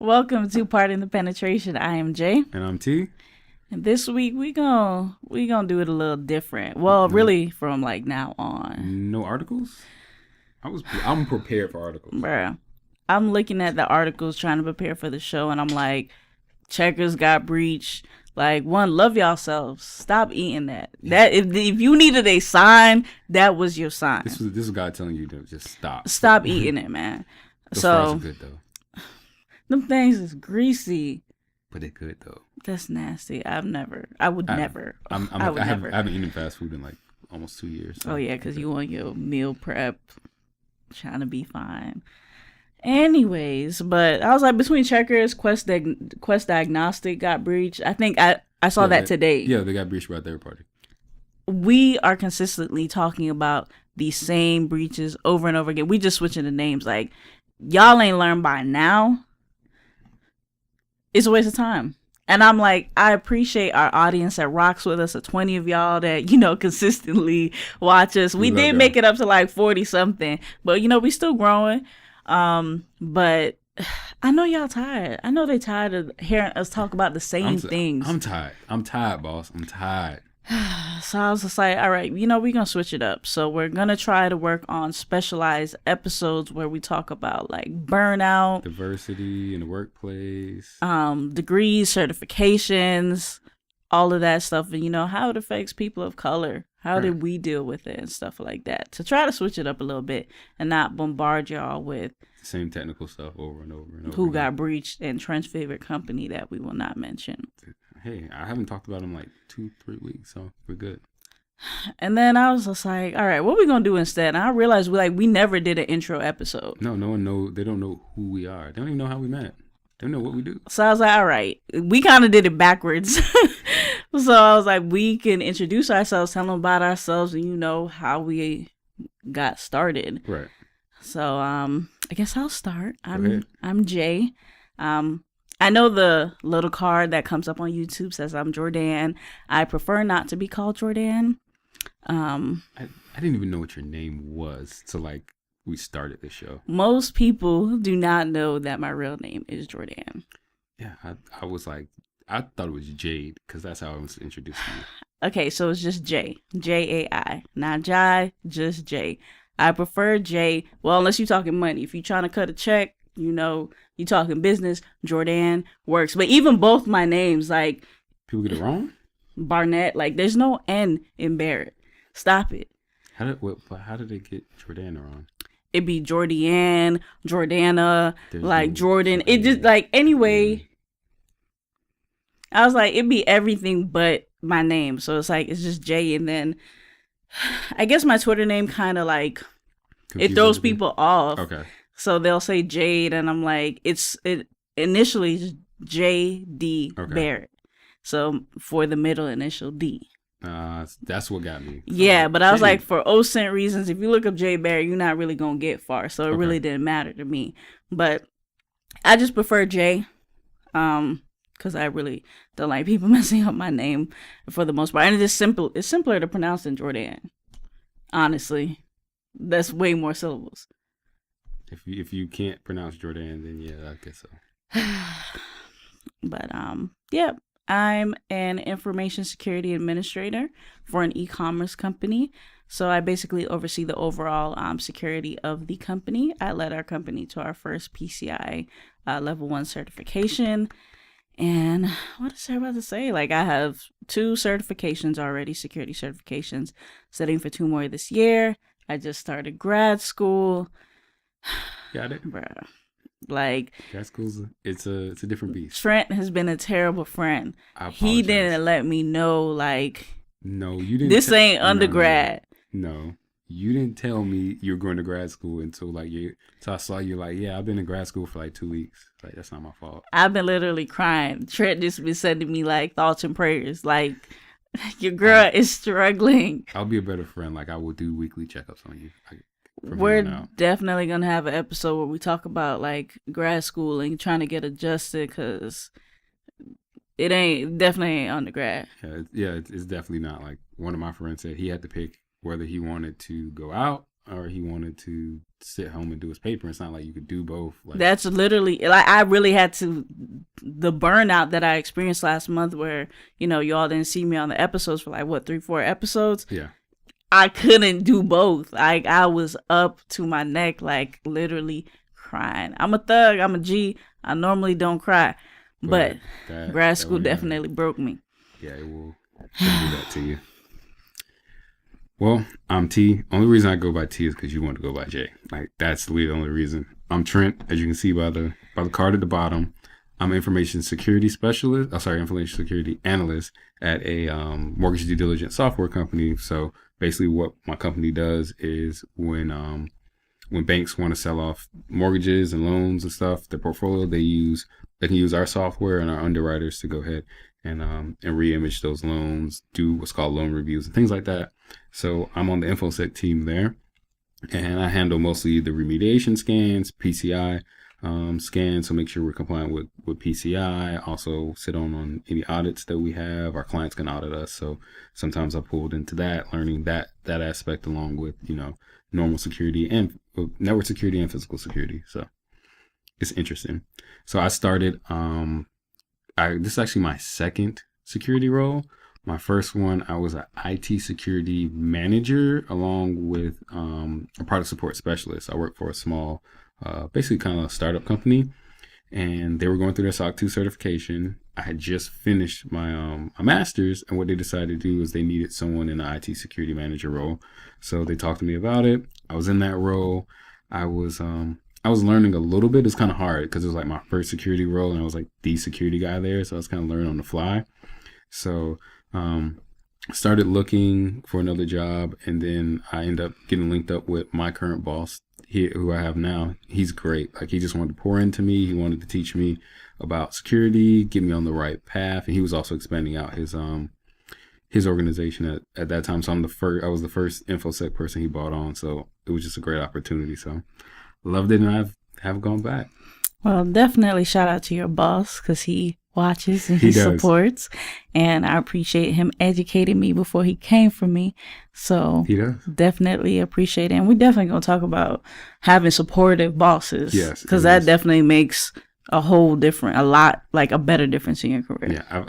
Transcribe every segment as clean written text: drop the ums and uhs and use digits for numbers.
Welcome to Pardon the Penetration. I am Jay. And I'm T. And this week we gonna do it a little different. Well, No, really from like now on. no articles. I'm prepared for articles. Bruh. I'm looking at the articles trying to prepare for the show and I'm like, Checkers got breached. Like, one, love yourselves. Stop eating that. That if you needed a sign, that was your sign. This was God telling you to just stop. Stop eating it, man. Those fries are So good though, them things is greasy. but they're good though. That's nasty. I would never. I would never. I haven't eaten fast food in like almost 2 years. So Oh yeah, because you on your meal prep, trying to be fine. Anyways, but I was like between Checkers, Quest Diagnostic got breached. I think I saw that today. Yeah, they got breached by a third party. We are consistently talking about the same breaches over and over again. We just switching the names. Like, y'all ain't learned by now. It's a waste of time. And I'm like, I appreciate our audience that rocks with us, the 20 of y'all that, consistently watch us. We did make it up to like 40 something, but we still growing. But I know y'all tired. I know they tired of hearing us talk about the same things. I'm tired. I'm tired, boss. I'm tired. So I was just like, all right, we're going to switch it up. So we're going to try to work on specialized episodes where we talk about like burnout, Diversity in the workplace, degrees, certifications, all of that stuff. And, how it affects people of color. How did we deal with it and stuff like that? To try to switch it up a little bit and not bombard y'all with the same technical stuff over and over and over. Who got breached and Trent's favorite company that we will not mention. Hey, I haven't talked about them like 2-3 weeks, so we're good. And then I was just like, all right, what are we gonna do instead? And I realized we never did an intro episode. No one know. They don't know who we are. They don't even know how we met. They don't know what we do. So I was like, all right, we kind of did it backwards. So I was like, we can introduce ourselves, tell them about ourselves, and how we got started. Right. So I guess I'll start. I'm Jay. I know the little card that comes up on YouTube says I'm Jordan. I prefer not to be called Jordan. I didn't even know what your name was till like we started this show. Most people do not know that my real name is Jordan. Yeah, I was like, I thought it was Jade because that's how I was introduced to you. Okay, so it's just J. J-A-I. Not Jai, just J. I prefer J. Well, unless you're talking money. If you're trying to cut a check, you talking business, Jordan works. But even both my names, like... People get it wrong? Barnett, like there's no N in Barrett. Stop it. How did they get Jordana wrong? It'd be Jordianne, Jordana, like Jordan. It just like anyway. I was like, it'd be everything but my name. So it's like it's just Jay, and then I guess my Twitter name kind of like it throws people off. Okay. So they'll say Jade, and I'm like, it initially J.D. Barrett. So for the middle initial D. That's what got me. Yeah, but I was like, for OSINT reasons, if you look up Jay Barrett, you're not really going to get far. So it really didn't matter to me. But I just prefer Jay because I really don't like people messing up my name for the most part. And it's simple. It's simpler to pronounce than Jordan. Honestly, that's way more syllables. If you can't pronounce Jordan, then yeah, I guess so. But yeah. I'm an information security administrator for an e-commerce company. So I basically oversee the overall security of the company. I led our company to our first PCI level 1 certification. And what is there about to say? Like, I have 2 certifications already, security certifications, studying for 2 more this year. I just started grad school. Got it. Bruh. Like, grad school's it's a different beast. Trent has been a terrible friend. He didn't let me know, like, no, you didn't. This ain't undergrad. No, you didn't tell me you were going to grad school until like so I saw you like, yeah, I've been in grad school for like 2 weeks. Like, that's not my fault. I've been literally crying. Trent just been sending me like thoughts and prayers. Like, your girl is struggling. I'll be a better friend. Like, I will do weekly checkups on you. We're definitely going to have an episode where we talk about like grad school and trying to get adjusted because it definitely ain't undergrad. Yeah, it's definitely not. Like, one of my friends said he had to pick whether he wanted to go out or he wanted to sit home and do his paper. It's not like you could do both. Like, That's literally like I really had to the burnout that I experienced last month where, y'all didn't see me on the episodes for like what 3-4 episodes. yeah. I couldn't do both. Like I was up to my neck, like literally crying. I'm a thug, I'm a G. I normally don't cry. But grad school definitely broke me. Yeah, it will do that to you. Well, I'm T. Only reason I go by T is because you want to go by J. Like that's the only reason. I'm Trent, as you can see by the card at the bottom. I'm information security specialist. Information security analyst at a mortgage due diligence software company. So basically, what my company does is when banks want to sell off mortgages and loans and stuff, their portfolio, they can use our software and our underwriters to go ahead and re-image those loans, do what's called loan reviews and things like that. So I'm on the InfoSec team there, and I handle mostly the remediation scans, PCI scans, so make sure we're compliant with PCI. Also sit on any audits that we have. Our clients can audit us, so sometimes I pulled into that, learning that aspect along with normal security and network security and physical security. So it's interesting. So I started. This is actually my second security role. My first one, I was an IT security manager along with a product support specialist. I worked for a small, basically kind of startup company, and they were going through their SOC 2 certification. I had just finished my master's, and what they decided to do is they needed someone in the IT security manager role. So they talked to me about it. I was in that role. I was learning a little bit. It's kind of hard because it was like my first security role, and I was like the security guy there. So I was kind of learning on the fly. So started looking for another job, and then I ended up getting linked up with my current boss here, who I have now. He's great. Like he just wanted to pour into me. He wanted to teach me about security, get me on the right path, and he was also expanding out his organization at that time. So I was the first InfoSec person he brought on. So it was just a great opportunity. So loved it, and I have gone back. Well, definitely shout out to your boss because he watches and he supports, and I appreciate him educating me before he came for me. So he does. Definitely appreciate it, and we definitely gonna talk about having supportive bosses. Yes, because that definitely makes a better difference in your career. Yeah,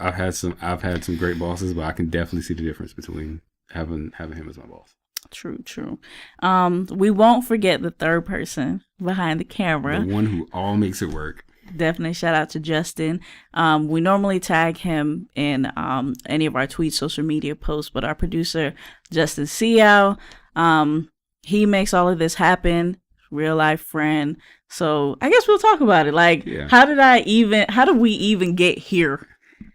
I've had some great bosses, but I can definitely see the difference between having him as my boss. True. We won't forget the third person behind the camera. The one who all makes it work. Definitely shout out to Justin. We normally tag him in any of our tweets, social media posts, but our producer, Justin Seow, he makes all of this happen. Real life friend. So I guess we'll talk about it. Like, how did we even get here?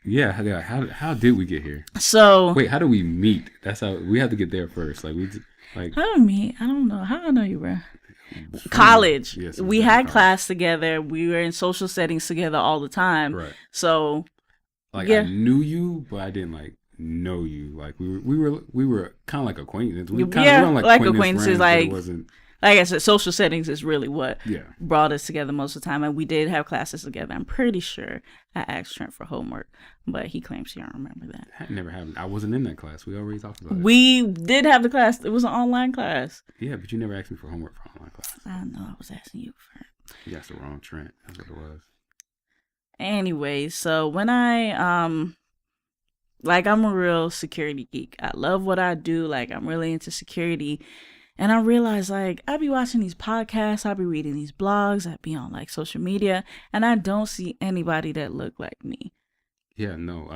Yeah, how did we get here? So wait, how do we meet? That's how we had to get there first. How do we meet? I don't know. How do I know you, bro? College. Yes, we had class together. We were in social settings together all the time. Right. So I knew you, but I didn't know you. Like we were kind of like acquaintances. We were like acquaintances. Like it wasn't. Like I said, social settings is really what brought us together most of the time. And we did have classes together. I'm pretty sure I asked Trent for homework, but he claims he don't remember that. That never happened. I wasn't in that class. We already talked about it. We did have the class. It was an online class. Yeah, but you never asked me for homework for online class. I know. I was asking you for it. You asked the wrong Trent. That's what it was. Anyway, so when I'm a real security geek. I love what I do. Like, I'm really into security. And I realized, I be watching these podcasts, I be reading these blogs, I be on, social media, and I don't see anybody that look like me. Yeah, no,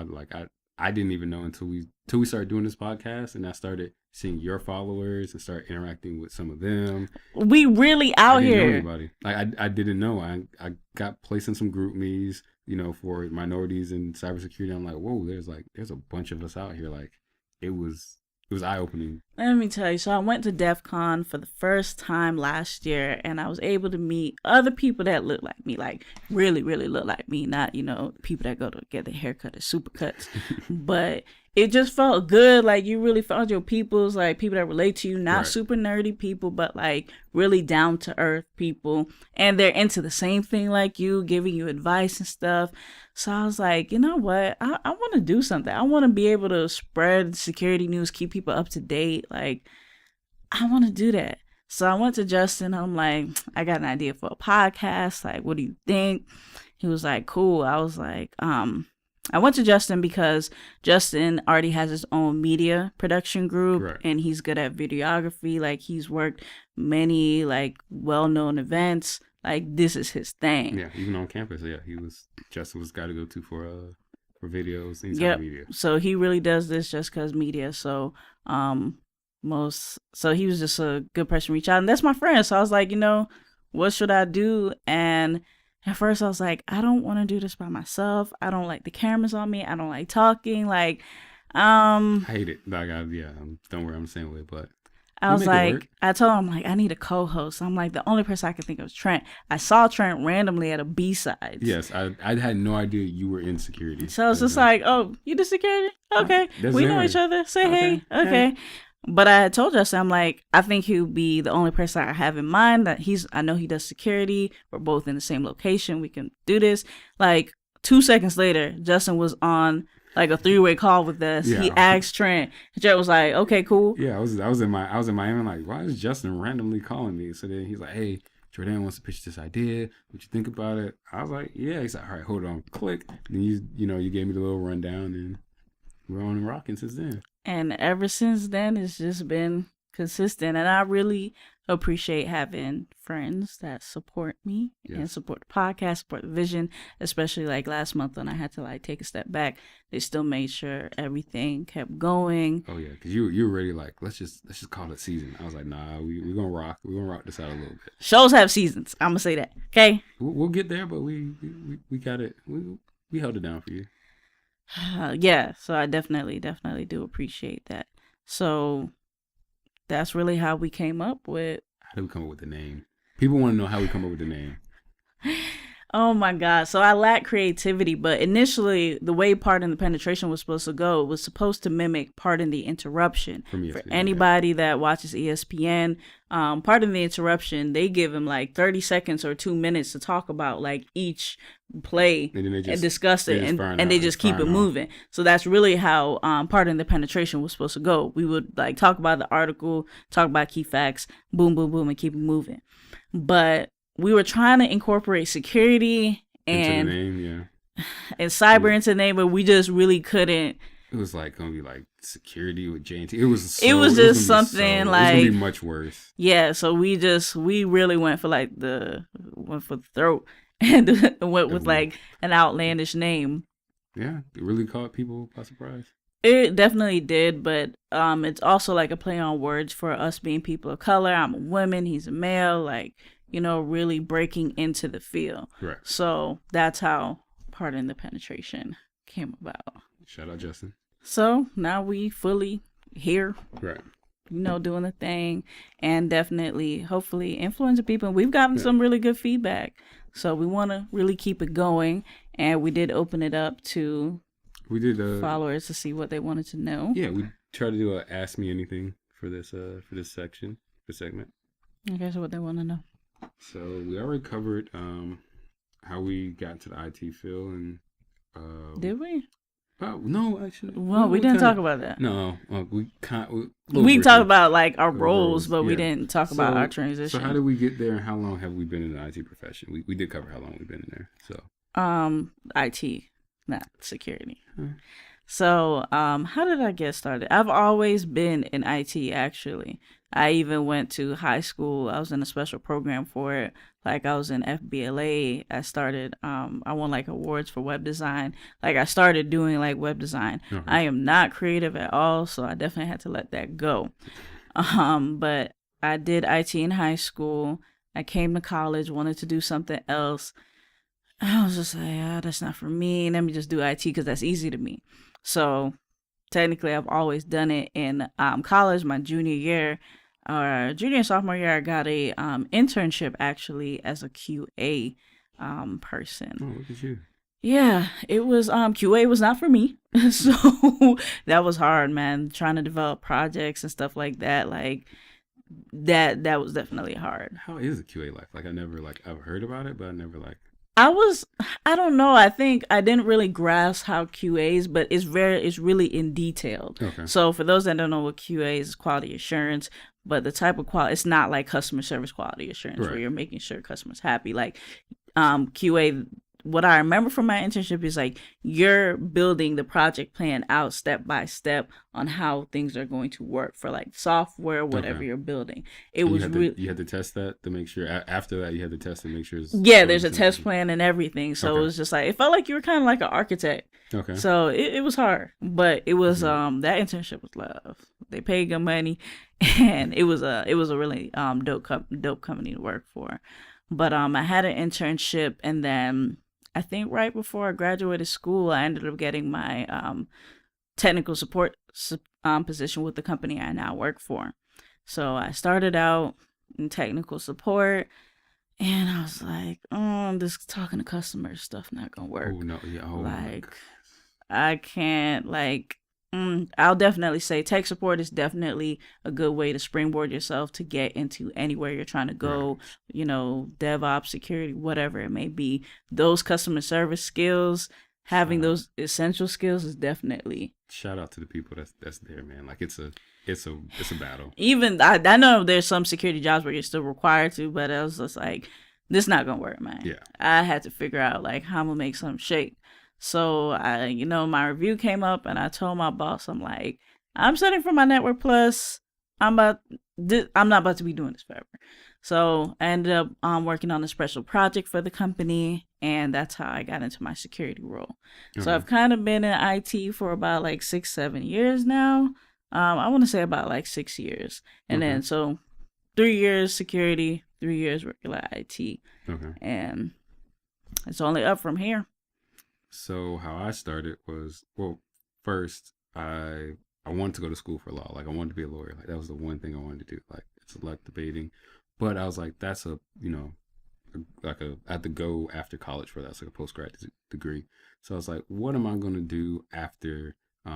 I didn't even know until we started doing this podcast, and I started seeing your followers and start interacting with some of them. We really out here. I didn't know anybody. I didn't know. I got placed in some group me's, for minorities in cybersecurity. I'm like, whoa, there's a bunch of us out here. It was eye-opening. Let me tell you. So I went to DEF CON for the first time last year, and I was able to meet other people that look like me, really, really look like me. Not, people that go to get their haircut at Supercuts. But it just felt good. You really found your peoples, people that relate to you, not super nerdy people, but really down-to-earth people. And they're into the same thing like you, giving you advice and stuff. So I was like, you know what? I want to do something. I want to be able to spread security news, keep people up to date. I want to do that. So I went to Justin. I'm like, I got an idea for a podcast. Like, what do you think? He was like, cool. I was like, I went to Justin because Justin already has his own media production group, Right. and he's good at videography. Like, he's worked many like well-known events. Like, this is his thing. Yeah, even on campus. Yeah, Justin was got to go to for videos, any type Yep. of media. So he really does this just because media. So so he was just a good person to reach out, and that's my friend. So I was like, what should I do? And at first I was like, I don't want to do this by myself. I don't like the cameras on me. I don't like talking. Like, I hate it. Like, don't worry, I'm the same way. But I was like, I told him, like, I need a co-host. I'm like, the only person I could think of was Trent. I saw Trent randomly at a B-Sides. Yes, I had no idea you were in security. So it's just like, oh, you do security? Okay. We know each other. Say hey. Okay. But I had told Justin, I'm like, I think he would be the only person I have in mind. That I know he does security. We're both in the same location. We can do this. Like 2 seconds later, Justin was on like a 3-way call with us. Yeah. He asked Trent. Trent was like, okay, cool. Yeah, I was in Miami. Like, why is Justin randomly calling me? So then he's like, hey, Jordan wants to pitch this idea. What you think about it? I was like, yeah. He's like, all right, hold on, click. And you gave me the little rundown, and we're on and rocking since then. And ever since then, it's just been consistent. And I really appreciate having friends that support me and support the podcast, support the vision, especially like last month when I had to like take a step back. They still made sure everything kept going. Oh yeah, because you were ready, like, let's just call it season. I was like, nah, we're gonna rock this out a little bit. Shows have seasons. I'm gonna say that. Okay, we'll get there, but we got it. We held it down for you. Yeah, so I definitely do appreciate that. So that's really how we came up with. How did we come up with the name? People want to know how we come up with the name. Oh my God. So I lack creativity, but initially the way Pardon the Penetration was supposed to go was supposed to mimic Pardon the Interruption. From ESPN, for anybody that watches ESPN, Pardon the Interruption, they give him like 30 seconds or 2 minutes to talk about like each play and discuss it, and they just keep it moving. So that's really how Pardon the Penetration was supposed to go. We would like talk about the article, talk about key facts, boom, boom, boom, and keep it moving. But we were trying to incorporate security and and cyber into the name, but we just really couldn't. It was like gonna be like security with J&T. It was just something like it was gonna be much worse. Yeah, so we really went for the throat and went with like an outlandish name. Yeah, it really caught people by surprise. It definitely did, but it's also like a play on words for us being people of color. I'm a woman, he's a male, like, really breaking into the field. Right. So that's how Pardon the Penetration came about. Shout out Justin. So now we fully here. Right. Doing the thing and definitely, hopefully, influencing people. We've gotten some really good feedback. So we want to really keep it going. And we did open it up to followers to see what they wanted to know. Yeah, we tried to do a Ask Me Anything for this segment. Okay, so what they want to know. So we already covered how we got into the IT field and did we? Oh no, actually. Well, we didn't talk about that. No, we talked about like our roles, but we didn't talk about our transition. So how did we get there, and how long have we been in the IT profession? We did cover how long we've been in there. So IT, not security. So how did I get started? I've always been in IT, actually. I even went to high school. I was in a special program for it. Like, I was in FBLA. I started, I won like awards for web design. Like, I started doing like web design. Okay. I am not creative at all, so I definitely had to let that go. But I did IT in high school. I came to college, wanted to do something else. I was just like, that's not for me. Let me just do IT because that's easy to me. So technically, I've always done it in college. My junior and sophomore year, I got a internship actually as a QA person. Oh, look at you. Yeah, it was QA was not for me. So that was hard, man. Trying to develop projects and stuff like that, like that was definitely hard. How is a QA life? Like, I've heard about it, but I never like. I don't know. I think I didn't really grasp how QA is, but it's really in detailed. Okay. So for those that don't know what QA is, quality assurance, but the type of quality, it's not like customer service quality assurance Right. where you're making sure customers happy. Like QA, what I remember from my internship is like you're building the project plan out step by step on how things are going to work for like software, whatever Okay. you're building. It And was you really had to test that to make sure. After that, you had to test to make sure. yeah. There's a test plan and everything, so Okay. it was just like it felt like you were kind of like an architect. Okay. So it was hard, but it was Mhm. that internship was love. They paid good money, and it was a really dope company to work for. But I had an internship, and then I think right before I graduated school, I ended up getting my technical support position with the company I now work for. So I started out in technical support, and I was like, "Oh, this talking to customers stuff not gonna work." Oh no! Yeah. Oh my Like, God. I can't like. I'll definitely say tech support is definitely a good way to springboard yourself to get into anywhere you're trying to go. Right. You know, DevOps, security, whatever it may be. Those customer service skills, having Shout out. those essential skills is definitely. Shout out to the people that's there, man. Like it's a battle. Even I know there's some security jobs where you're still required to, but I was just like, this not gonna work, man. Yeah. I had to figure out like how I'm gonna make something shake. So my review came up, and I told my boss, I'm like, I'm studying for my Network Plus. I'm not about to be doing this forever. So I ended up working on a special project for the company, and that's how I got into my security role. So Okay. I've kind of been in IT for about like 6-7 years now. I want to say about like 6 years, and Okay. then so 3 years security, 3 years regular IT, Okay. and it's only up from here. So how I started was, well, first I wanted to go to school for law. Like I wanted to be a lawyer. Like that was the one thing I wanted to do. Like it's like debating, but I was like, that's a I had to go after college for that. It's like a postgrad degree. So I was like, what am I going to do after? What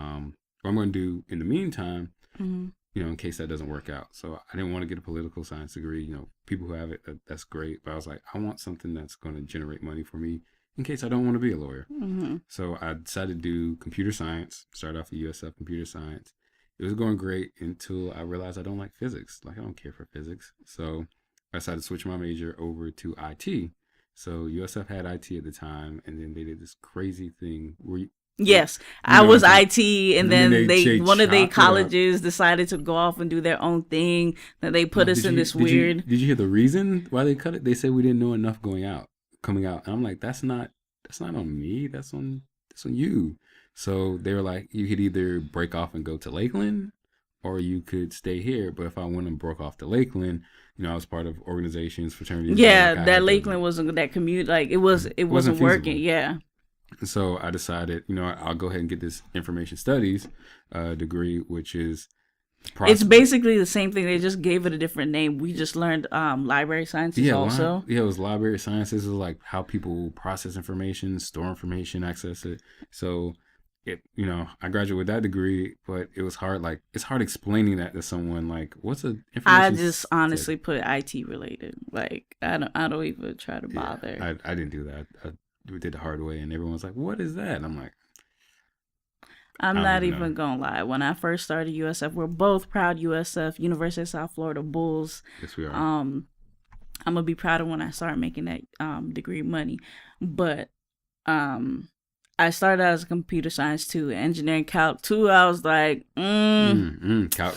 I'm going to do in the meantime, Mm-hmm. in case that doesn't work out. So I didn't want to get a political science degree. People who have it, that's great. But I was like, I want something that's going to generate money for me in case I don't want to be a lawyer. Mm-hmm. So I decided to do computer science, start off at USF computer science. It was going great until I realized I don't like physics. Like I don't care for physics. So I decided to switch my major over to IT. So USF had IT at the time, and then they did this crazy thing where Yes, you I know was what I'm IT, and then then they one of the chopped it up. colleges decided to go off and do their own thing. Then they put No, us in this did weird. Did you hear the reason why they cut it? They said we didn't know enough coming out, and I'm like, that's not on me. That's on you. So they were like, you could either break off and go to Lakeland, or you could stay here. But if I went and broke off to Lakeland, I was part of organizations, fraternities. Yeah, like, I had that to- Lakeland wasn't that commute. Like it wasn't feasible. working. Yeah. So I decided, I'll go ahead and get this information studies degree, which is It's basically the same thing. They just gave it a different name. We just learned library sciences yeah, also. it was library sciences. It was like how people process information, store information, access it. So I graduated with that degree, but it was hard. Like it's hard explaining that to someone. Like, what's a information? I just honestly put IT related. Like I don't even try to bother. Yeah, I didn't do that. I did the hard way, and everyone was like, "What is that?" And I'm like, I'm I not don't even gonna lie. When I first started USF, we're both proud USF, University of South Florida Bulls. "Yes, we are." I'm gonna be proud of when I start making that degree money. But I started out as a computer science 2, engineering calc 2. I was like, Calc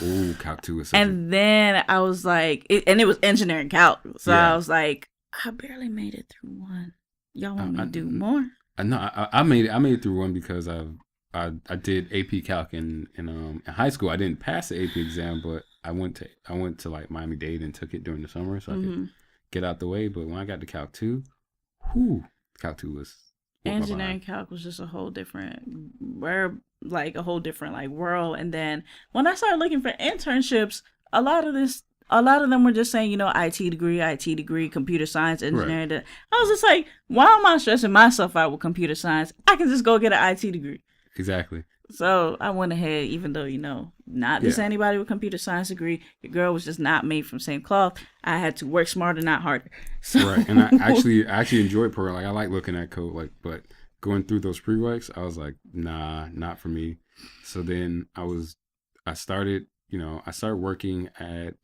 2 is something. and then I was like, and it was engineering calc. So Yeah. I was like, I barely made it through 1. Y'all want me to do more? I made it through one because I did AP Calc in high school. I didn't pass the AP exam, but I went to like Miami-Dade and took it during the summer so I could get out the way. But when I got to Calc 2, Calc 2 was Engineering calc was just a whole different world. And then when I started looking for internships, a lot of them were just saying, IT degree, computer science, engineering. Right. I was just like, why am I stressing myself out with computer science? I can just go get an IT degree. Exactly. So I went ahead, even though, not just Yeah. anybody with computer science degree, your girl was just not made from same cloth. I had to work smarter, not harder. So Right. And I actually enjoy programming. Like I like looking at code, like, but going through those prereqs, I was like, nah, not for me. So then I started working at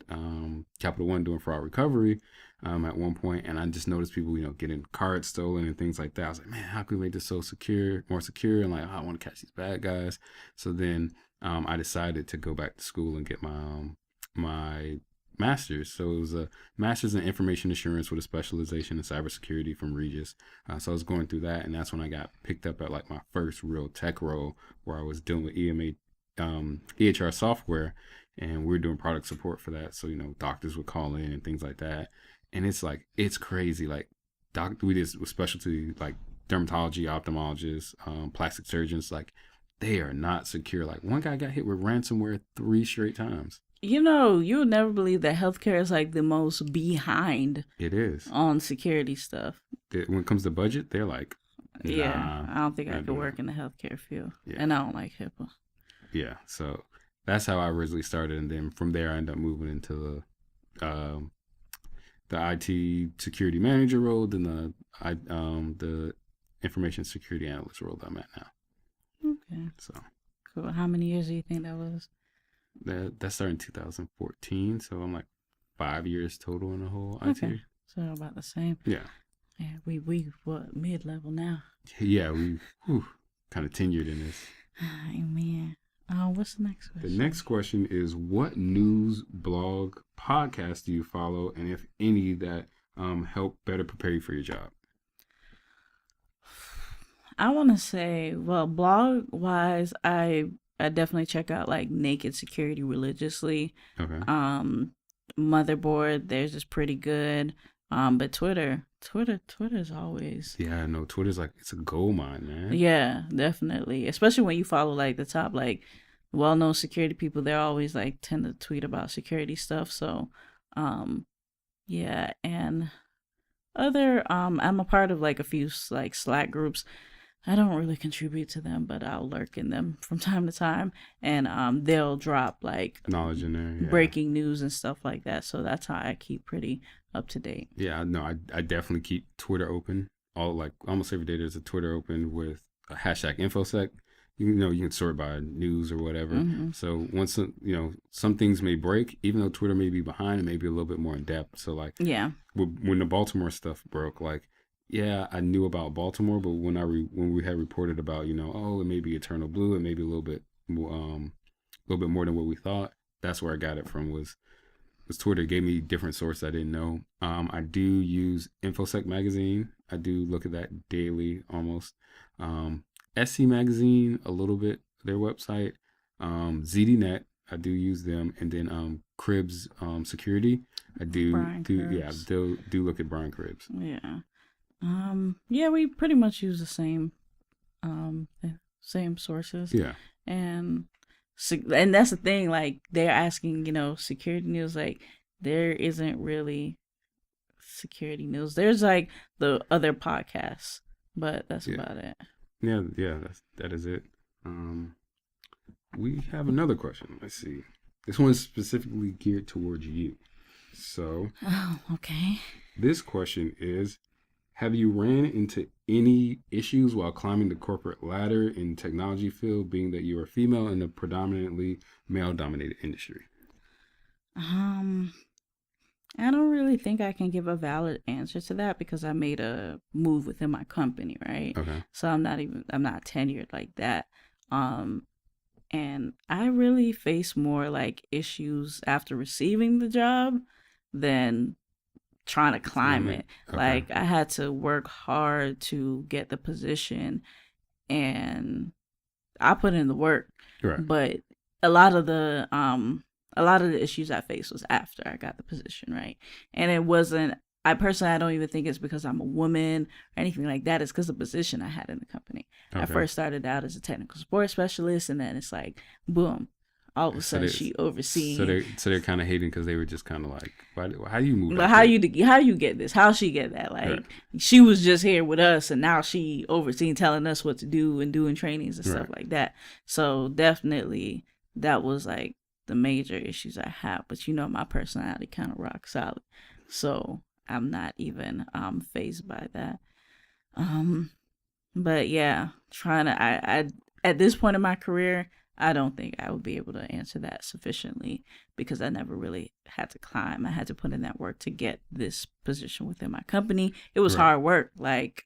Capital One doing fraud recovery at one point, and I just noticed people, getting cards stolen and things like that. I was like, man, how can we make this so secure, more secure? And like, oh, I want to catch these bad guys. So then I decided to go back to school and get my master's. So it was a master's in information assurance with a specialization in cybersecurity from Regis. So I was going through that, and that's when I got picked up at like my first real tech role where I was dealing with EHR software, and we were doing product support for that. So doctors would call in and things like that, and it's crazy. Like we did with specialty like dermatology, ophthalmologists, plastic surgeons. Like they are not secure. Like one guy got hit with ransomware 3 straight times. you'll never believe that healthcare is like the most behind It is. on security stuff. When it comes to budget, they're like, nah, Yeah, I don't think I not could doing work it. in the healthcare field, Yeah. and I don't like HIPAA. Yeah. So that's how I originally started, and then from there I ended up moving into the IT security manager role, then the information security analyst role that I'm at now. Okay, So cool. How many years do you think that was? that started in 2014. So I'm like 5 years total in the whole IT. Okay, so about the same. Yeah. Yeah, we what mid-level now? Yeah. We kind of tenured in this. Amen. What's the next The question? next question is, what news, blog, podcast do you follow, and if any, that help better prepare you for your job? I want to say, well, blog wise, I definitely check out like Naked Security religiously. Okay. Motherboard, theirs is pretty good. But Twitter's always. Yeah, no, Twitter's like, it's a gold mine, man. Yeah, definitely. Especially when you follow like the top like well-known security people, they're always like tend to tweet about security stuff. So, yeah, and I'm a part of like a few like Slack groups. I don't really contribute to them, but I'll lurk in them from time to time, and they'll drop like Knowledge in there. Yeah. breaking news and stuff like that. So that's how I keep pretty up to date. Yeah, no, I definitely keep Twitter open. Almost every day there's a Twitter open with a hashtag infosec. You can sort by news or whatever. Mm-hmm. So once some things may break, even though Twitter may be behind, it may be a little bit more in depth. So like Yeah. when the Baltimore stuff broke, like yeah, I knew about Baltimore, but when we had reported about it may be Eternal Blue, it may be a little bit more than what we thought. That's where I got it from was Twitter. It gave me different sources I didn't know. I do use InfoSec magazine. I do look at that daily almost. SC magazine a little bit, their website. ZDNet, I do use them, and then Cribs security. I do Brian yeah, Cribs. do look at Brian Cribs. Yeah. Yeah, we pretty much use the same sources. Yeah. And that's the thing, like they're asking, security news, like there isn't really security news. There's like the other podcasts, but that's about it. Yeah, that is it. We have another question. Let's see. This one is specifically geared towards you. So, okay. This question is, have you ran into any issues while climbing the corporate ladder in technology field, being that you are female in a predominantly male-dominated industry? I don't really think I can give a valid answer to that because I made a move within my company, right? Okay. So I'm not tenured like that. And I really face more like issues after receiving the job than trying to climb it. Okay. Like I had to work hard to get the position, and I put in the work. Right. But a lot of the issues I faced was after I got the position, right? And it wasn't. I don't even think it's because I'm a woman or anything like that. It's because of the position I had in the company. Okay. I first started out as a technical support specialist, and then it's like, boom, all of a sudden she overseeing. So they're kind of hating because they were just kind of like, how do you move? But how you get this? How she get that? Like right. She was just here with us, and now she overseeing, telling us what to do and doing trainings and stuff like that. So definitely that was like the major issues I have. But my personality kind of rock solid, so I'm not even fazed by that. But yeah, I at this point in my career, I don't think I would be able to answer that sufficiently because I never really had to climb. I had to put in that work to get this position within my company. It was hard work. Like,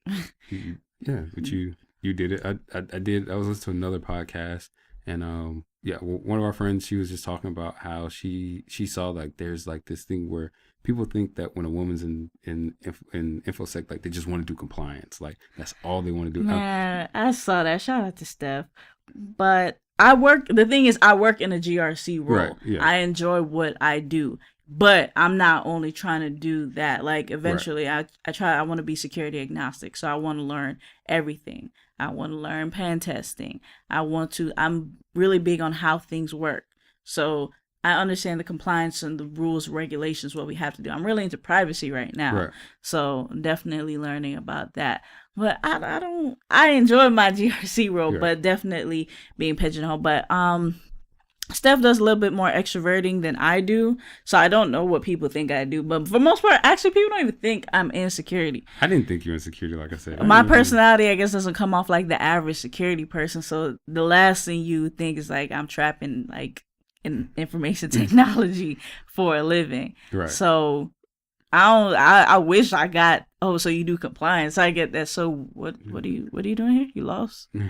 yeah, but you did it. I did. I was listening to another podcast, and one of our friends, she was just talking about how she saw like there's like this thing where people think that when a woman's in InfoSec, like they just want to do compliance, like that's all they want to do. Man, I saw that. Shout out to Steph, but. The thing is, I work in a GRC role. Right, yeah. I enjoy what I do, but I'm not only trying to do that. Like eventually I want to be security agnostic. So I want to learn everything. I want to learn pen testing. I'm really big on how things work. So I understand the compliance and the rules, regulations, what we have to do. I'm really into privacy right now. Right. So definitely learning about that. But I enjoy my GRC role, but definitely being pigeonholed. But Steph does a little bit more extroverting than I do. So I don't know what people think I do. But for the most part, actually, people don't even think I'm in security. I didn't think you were in security, like I said. My personality, I guess, doesn't come off like the average security person. So the last thing you think is like I'm trapping like in information technology for a living. Right. So I wish I got, so you do compliance. I get that. So what are you doing here? You lost? You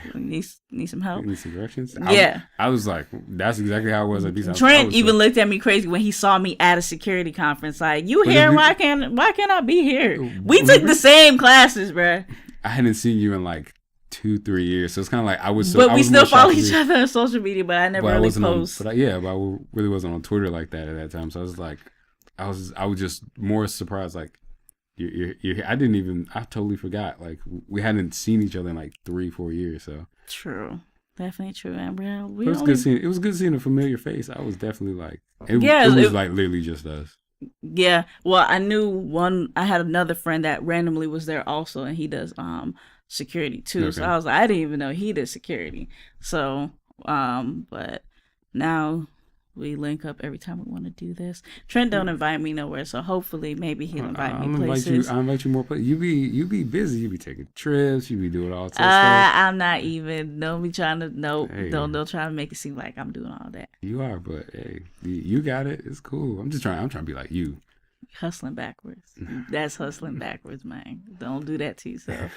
need some help? You need some directions? Yeah. I was like, that's exactly how it was. Trent even looked at me crazy when he saw me at a security conference. Like, you here? Why can't I be here? We took the same classes, bruh. I hadn't seen you in like 2-3 years, so it's kind of like But we still follow each other on social media, but I never really post. But I really wasn't on Twitter like that at that time. So I was like, I was just more surprised. Like, you're I totally forgot. Like, we hadn't seen each other in like 3-4 years. So true, definitely true. And it was good seeing a familiar face. I was definitely like, it was like literally just us. Yeah. Well, I had another friend that randomly was there also, and he does security too. Okay. So I was like, I didn't even know he did security. So but now we link up every time we want to do this. Trent don't invite me nowhere, so hopefully maybe he'll invite me places. I'll invite you more places. You be busy. You be taking trips. You be doing all that stuff. I'm not even. Don't be trying to. Don't try to make it seem like I'm doing all that. You are, but hey, you got it. It's cool. I'm trying to be like you. Hustling backwards. That's hustling backwards, man. Don't do that to yourself.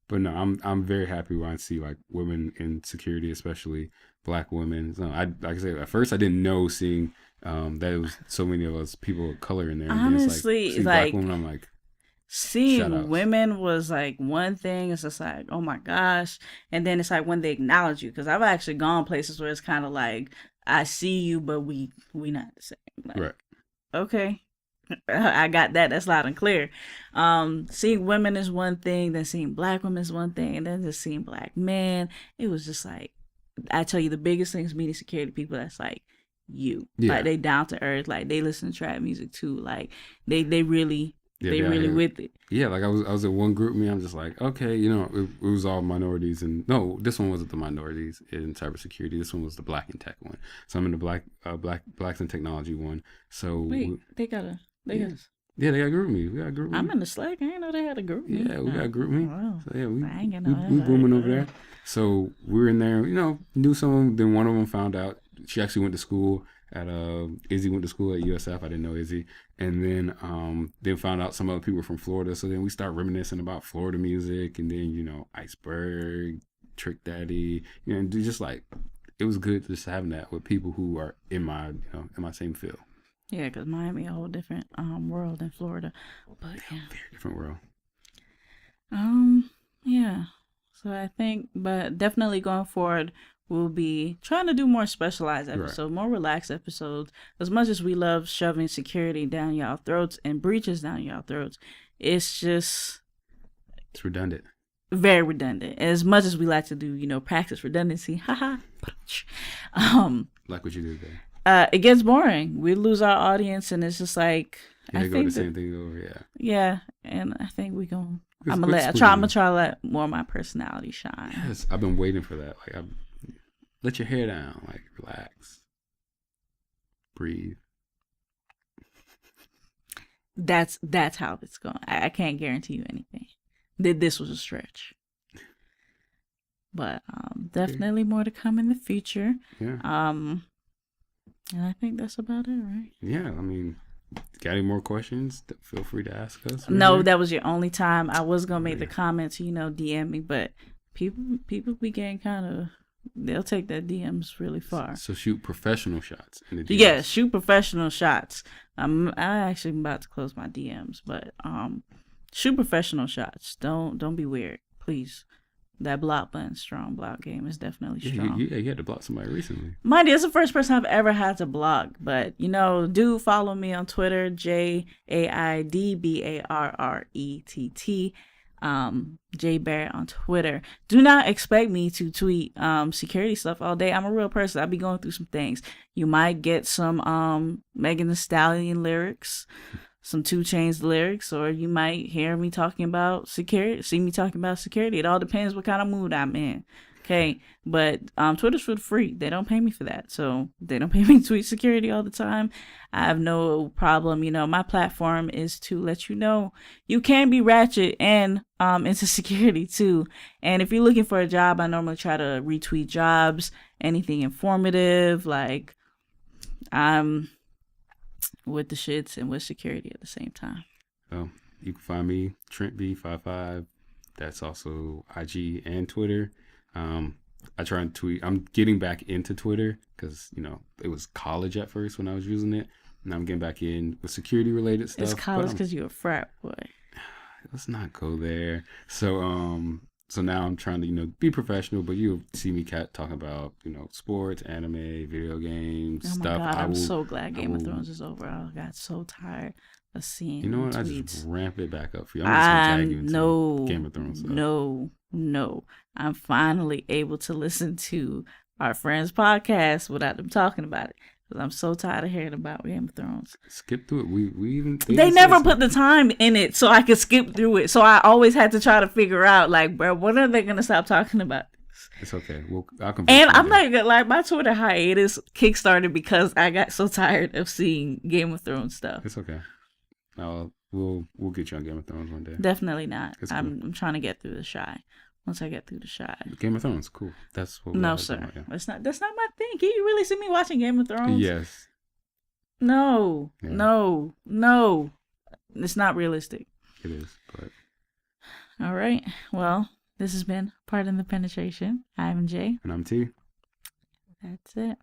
But no, I'm very happy when I see like women in security, especially Black women. So like I said, at first I didn't know seeing that it was so many of us people of color in there. Honestly, like Black women, I'm like, seeing women was like one thing. It's just like, oh my gosh, and then it's like when they acknowledge you, because I've actually gone places where it's kind of like I see you, but we not the same. Like, right? Okay. I got that. That's loud and clear. Seeing women is one thing, then seeing Black women is one thing, and then just seeing Black men. It was just like, I tell you, the biggest thing is meeting security people that's like you. Yeah. Like, they down to earth. Like, they listen to trap music too. Like, they really with it. Yeah, like I was at one group, I'm just like, okay, it was all minorities, and no, this one wasn't the minorities in cybersecurity. This one was the Black in tech one. So I'm in the Blacks in technology one. So wait, they got a group me. We got a group me. I'm in the Slack. I didn't know they had a group me. Yeah, we got a group me. Wow. So yeah, we booming over there. So we were in there, knew someone. Then one of them found out she actually went to school at Izzy went to school at USF. I didn't know Izzy. And then found out some other people were from Florida. So then we start reminiscing about Florida music, and then Iceberg, Trick Daddy, and just like it was good just having that with people who are in my same field. Yeah, because Miami a whole different world than Florida, but yeah, very different world. Yeah. So I think, but definitely going forward, we'll be trying to do more specialized episodes, more relaxed episodes. As much as we love shoving security down y'all throats and breaches down y'all throats, it's redundant. very redundant. As much as we like to do, practice redundancy, haha. Like what you did there. It gets boring. We lose our audience, and it's just like Yeah, go the same thing over. Yeah. Yeah, and I think I'm Let's gonna try to let more of my personality shine. Yes, I've been waiting for that. Like, let your hair down. Like, relax, breathe. That's how it's going. I can't guarantee you anything. This was a stretch, but definitely more to come in the future. Yeah. And I think that's about it, right? Yeah. I mean, got any more questions? Feel free to ask us. No, that was your only time. I was gonna make the comments, DM me, but people be getting kind of. They'll take their DMs really far. So shoot professional shots in the DMs. Yeah, shoot professional shots. I actually am about to close my DMs, but shoot professional shots. Don't be weird, please. That block button, strong block game is definitely strong. Yeah, you had to block somebody recently. Mind you, it's the first person I've ever had to block, but do follow me on Twitter, JAIDBARRETT. Jay Barrett on Twitter. Do not expect me to tweet security stuff all day. I'm a real person. I'll be going through some things. You might get some Megan Thee Stallion lyrics, some 2 Chainz lyrics, or you might hear me talking about security, see me talking about security. It all depends what kind of mood I'm in. Okay, but Twitter's for free. They don't pay me for that, so they don't pay me to tweet security all the time. I have no problem. My platform is to let you know you can be ratchet and into security too. And if you're looking for a job, I normally try to retweet jobs, anything informative. Like I'm with the shits and with security at the same time. So you can find me Trent B55. That's also IG and Twitter. I try and tweet. I'm getting back into Twitter because, it was college at first when I was using it. And I'm getting back in with security related stuff. It's college because you're a frat boy. Let's not go there. So now I'm trying to, be professional, but you'll see me talking about, sports, anime, video games, stuff. Oh my God, I'm so glad Game of Thrones is over. I got so tired of seeing You know what? tweets. I just ramped it back up for you. I'm just going to tag you into Game of Thrones stuff. No. I'm finally able to listen to our friends' podcast without them talking about it. Because I'm so tired of hearing about Game of Thrones. Skip through it. We even... They never put the time in it so I could skip through it. So I always had to try to figure out, like, bro, when are they going to stop talking about this? It's okay. I'll come and I'm not gonna lie, my Twitter hiatus kickstarted because I got so tired of seeing Game of Thrones stuff. It's okay. We'll get you on Game of Thrones one day. Definitely not. Cool. I'm trying to get through the shy. Once I get through the shy. Game of Thrones, cool. That's what. No, sir. About, yeah. That's not my thing. Can you really see me watching Game of Thrones? Yes. No. Yeah. No. It's not realistic. It is, but. All right. Well, this has been Pardon the Penetration. I'm Jay. And I'm T. That's it.